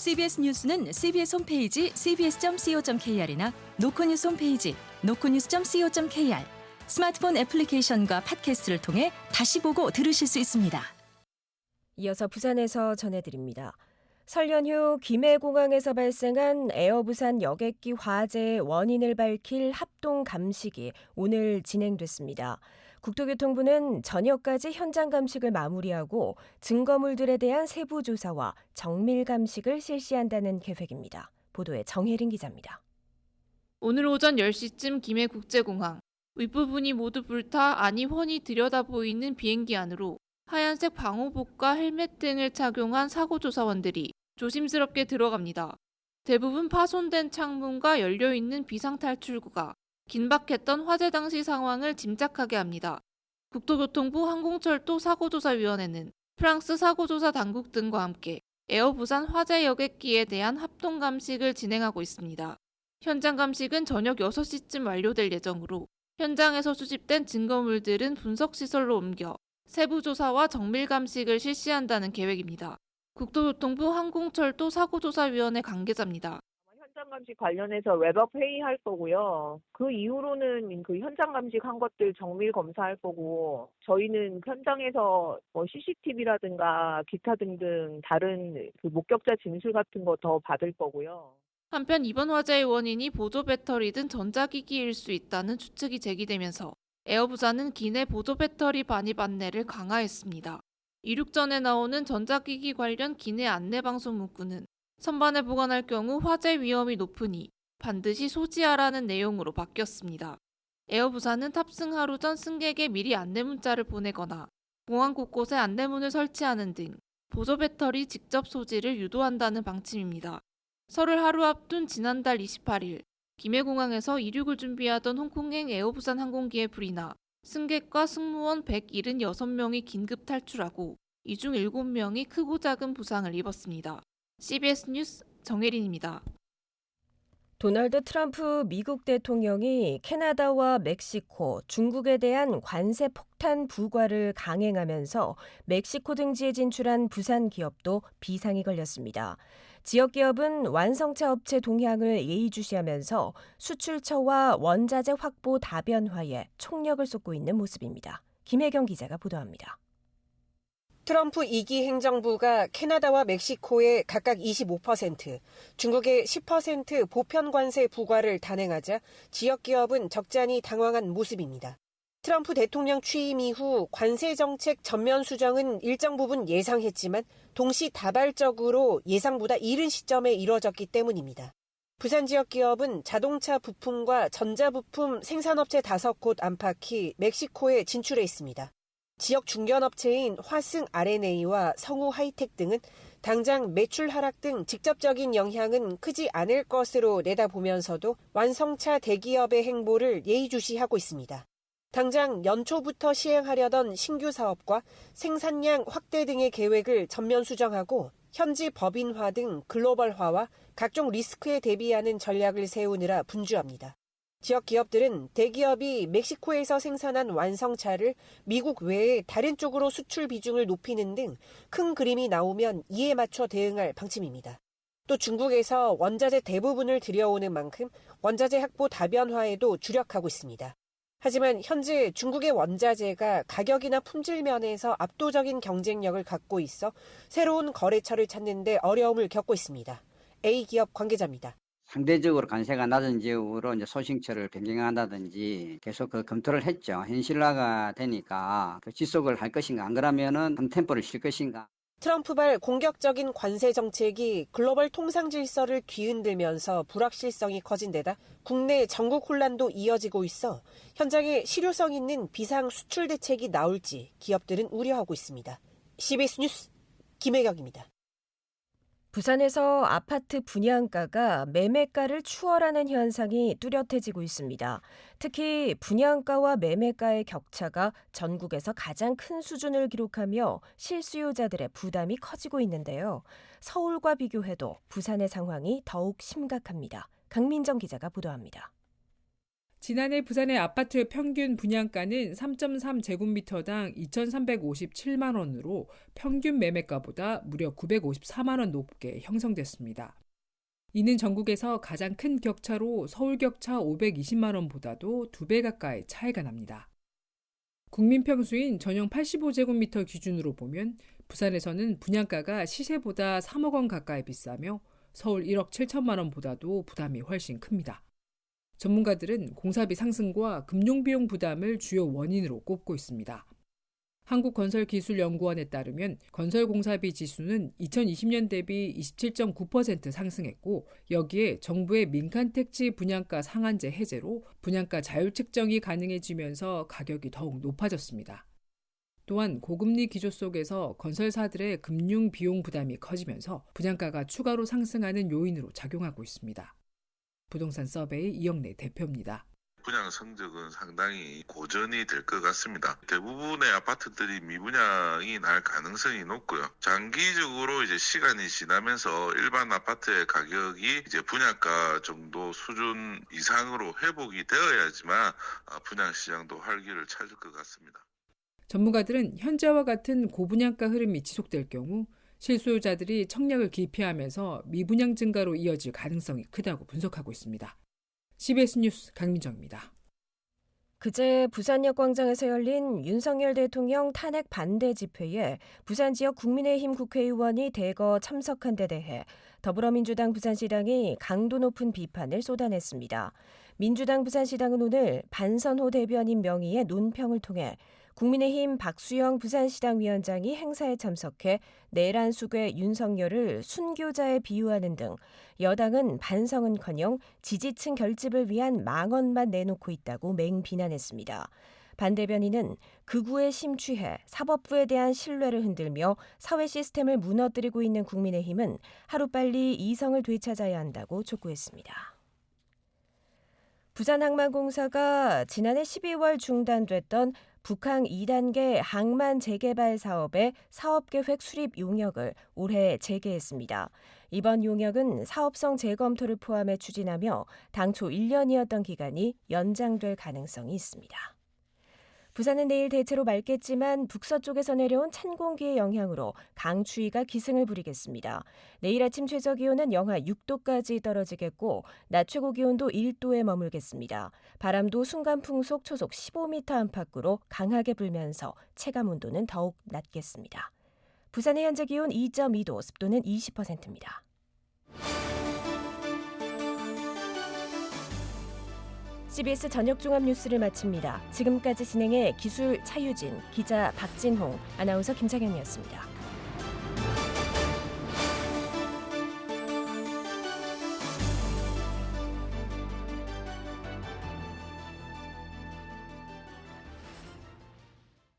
CBS 뉴스는 CBS 홈페이지 cbs.co.kr이나 노코뉴스 홈페이지 노코뉴스.co.kr, 스마트폰 애플리케이션과 팟캐스트를 통해 다시 보고 들으실 수 있습니다. 이어서 부산에서 전해드립니다. 설 연휴 김해공항에서 발생한 에어부산 여객기 화재의 원인을 밝힐 합동 감식이 오늘 진행됐습니다. 국토교통부는 저녁까지 현장 감식을 마무리하고 증거물들에 대한 세부 조사와 정밀 감식을 실시한다는 계획입니다. 보도에 정혜린 기자입니다. 오늘 오전 10시쯤 김해국제공항, 윗부분이 모두 불타 안이 훤히 들여다보이는 비행기 안으로 하얀색 방호복과 헬멧 등을 착용한 사고조사원들이 조심스럽게 들어갑니다. 대부분 파손된 창문과 열려있는 비상탈출구가 긴박했던 화재 당시 상황을 짐작하게 합니다. 국토교통부 항공철도 사고조사위원회는 프랑스 사고조사 당국 등과 함께 에어부산 화재 여객기에 대한 합동 감식을 진행하고 있습니다. 현장 감식은 저녁 6시쯤 완료될 예정으로 현장에서 수집된 증거물들은 분석시설로 옮겨 세부조사와 정밀감식을 실시한다는 계획입니다. 국토교통부 항공철도 사고조사위원회 관계자입니다. 현장 감식 관련해서 웹업 회의할 거고요. 그 이후로는 그 현장 감식한 것들 정밀 검사할 거고, 저희는 현장에서 CCTV라든가 기타 등등 다른 그 목격자 진술 같은 거 더 받을 거고요. 한편 이번 화재의 원인이 보조 배터리든 전자기기일 수 있다는 추측이 제기되면서 에어부산은 기내 보조 배터리 반입 안내를 강화했습니다. 이륙 전에 나오는 전자기기 관련 기내 안내방송 문구는 선반에 보관할 경우 화재 위험이 높으니 반드시 소지하라는 내용으로 바뀌었습니다. 에어부산은 탑승 하루 전 승객에 미리 안내 문자를 보내거나 공항 곳곳에 안내문을 설치하는 등 보조 배터리 직접 소지를 유도한다는 방침입니다. 설을 하루 앞둔 지난달 28일 김해공항에서 이륙을 준비하던 홍콩행 에어부산 항공기에 불이 나 승객과 승무원 176명이 긴급 탈출하고 이 중 7명이 크고 작은 부상을 입었습니다. CBS 뉴스 정혜린입니다. 도널드 트럼프 미국 대통령이 캐나다와 멕시코, 중국에 대한 관세 폭탄 부과를 강행하면서 멕시코 등지에 진출한 부산 기업도 비상이 걸렸습니다. 지역 기업은 완성차 업체 동향을 예의주시하면서 수출처와 원자재 확보 다변화에 총력을 쏟고 있는 모습입니다. 김혜경 기자가 보도합니다. 트럼프 2기 행정부가 캐나다와 멕시코에 각각 25%, 중국에 10% 보편 관세 부과를 단행하자 지역 기업은 적잖이 당황한 모습입니다. 트럼프 대통령 취임 이후 관세 정책 전면 수정은 일정 부분 예상했지만 동시다발적으로 예상보다 이른 시점에 이뤄졌기 때문입니다. 부산 지역 기업은 자동차 부품과 전자부품 생산업체 5곳 안팎이 멕시코에 진출해 있습니다. 지역 중견업체인 화승 R&A와 성우 하이텍 등은 당장 매출 하락 등 직접적인 영향은 크지 않을 것으로 내다보면서도 완성차 대기업의 행보를 예의주시하고 있습니다. 당장 연초부터 시행하려던 신규 사업과 생산량 확대 등의 계획을 전면 수정하고 현지 법인화 등 글로벌화와 각종 리스크에 대비하는 전략을 세우느라 분주합니다. 지역 기업들은 대기업이 멕시코에서 생산한 완성차를 미국 외에 다른 쪽으로 수출 비중을 높이는 등 큰 그림이 나오면 이에 맞춰 대응할 방침입니다. 또 중국에서 원자재 대부분을 들여오는 만큼 원자재 확보 다변화에도 주력하고 있습니다. 하지만 현재 중국의 원자재가 가격이나 품질 면에서 압도적인 경쟁력을 갖고 있어 새로운 거래처를 찾는 데 어려움을 겪고 있습니다. A기업 관계자입니다. 상대적으로 관세가 낮은 지역으로 이제 소싱처를 변경한다든지 계속 그 검토를 했죠. 현실화가 되니까 그 지속을 할 것인가, 안 그러면은 한 템포를 쉴 것인가. 트럼프발 공격적인 관세 정책이 글로벌 통상 질서를 뒤흔들면서 불확실성이 커진 데다 국내 전국 혼란도 이어지고 있어 현장에 실효성 있는 비상 수출 대책이 나올지 기업들은 우려하고 있습니다. CBS 뉴스 김혜경입니다. 부산에서 아파트 분양가가 매매가를 추월하는 현상이 뚜렷해지고 있습니다. 특히 분양가와 매매가의 격차가 전국에서 가장 큰 수준을 기록하며 실수요자들의 부담이 커지고 있는데요. 서울과 비교해도 부산의 상황이 더욱 심각합니다. 강민정 기자가 보도합니다. 지난해 부산의 아파트 평균 분양가는 3.3제곱미터당 2,357만 원으로 평균 매매가보다 무려 954만 원 높게 형성됐습니다. 이는 전국에서 가장 큰 격차로 서울 격차 520만 원보다도 2배 가까이 차이가 납니다. 국민평수인 전용 85제곱미터 기준으로 보면 부산에서는 분양가가 시세보다 3억 원 가까이 비싸며 서울 1억 7천만 원보다도 부담이 훨씬 큽니다. 전문가들은 공사비 상승과 금융비용 부담을 주요 원인으로 꼽고 있습니다. 한국건설기술연구원에 따르면 건설공사비 지수는 2020년 대비 27.9% 상승했고 여기에 정부의 민간택지 분양가 상한제 해제로 분양가 자율 책정이 가능해지면서 가격이 더욱 높아졌습니다. 또한 고금리 기조 속에서 건설사들의 금융 비용 부담이 커지면서 분양가가 추가로 상승하는 요인으로 작용하고 있습니다. 부동산 서베이 이영래 대표입니다. 분양 성적은 상당히 고전이 될 것 같습니다. 대부분의 아파트들이 미분양이 날 가능성이 높고요. 장기적으로 이제 시간이 지나면서 일반 아파트의 가격이 이제 분양가 정도 수준 이상으로 회복이 되어야지만 분양 시장도 활기를 찾을 것 같습니다. 전문가들은 현재와 같은 고분양가 흐름이 지속될 경우 실소유자들이 청약을 기피하면서 미분양 증가로 이어질 가능성이 크다고 분석하고 있습니다. CBS 뉴스 강민정입니다. 그제 부산역 광장에서 열린 윤석열 대통령 탄핵 반대 집회에 부산 지역 국민의힘 국회의원이 대거 참석한 데 대해 더불어민주당 부산시당이 강도 높은 비판을 쏟아냈습니다. 민주당 부산시당은 오늘 반선호 대변인 명의의 논평을 통해 국민의힘 박수영 부산시당 위원장이 행사에 참석해 내란 수괴 윤석열을 순교자에 비유하는 등 여당은 반성은커녕 지지층 결집을 위한 망언만 내놓고 있다고 맹비난했습니다. 반 대변인은 극우에 심취해 사법부에 대한 신뢰를 흔들며 사회 시스템을 무너뜨리고 있는 국민의힘은 하루빨리 이성을 되찾아야 한다고 촉구했습니다. 부산항만공사가 지난해 12월 중단됐던 북항 2단계 항만 재개발 사업의 사업계획 수립 용역을 올해 재개했습니다. 이번 용역은 사업성 재검토를 포함해 추진하며 당초 1년이었던 기간이 연장될 가능성이 있습니다. 부산은 내일 대체로 맑겠지만 북서쪽에서 내려온 찬 공기의 영향으로 강추위가 기승을 부리겠습니다. 내일 아침 최저기온은 영하 6도까지 떨어지겠고 낮 최고기온도 1도에 머물겠습니다. 바람도 순간풍속 초속 15m 안팎으로 강하게 불면서 체감온도는 더욱 낮겠습니다. 부산의 현재 기온 2.2도, 습도는 20%입니다. CBS 저녁 종합 뉴스를 마칩니다. 지금까지 진행해 기술 차유진, 기자 박진홍, 아나운서 김창현이었습니다.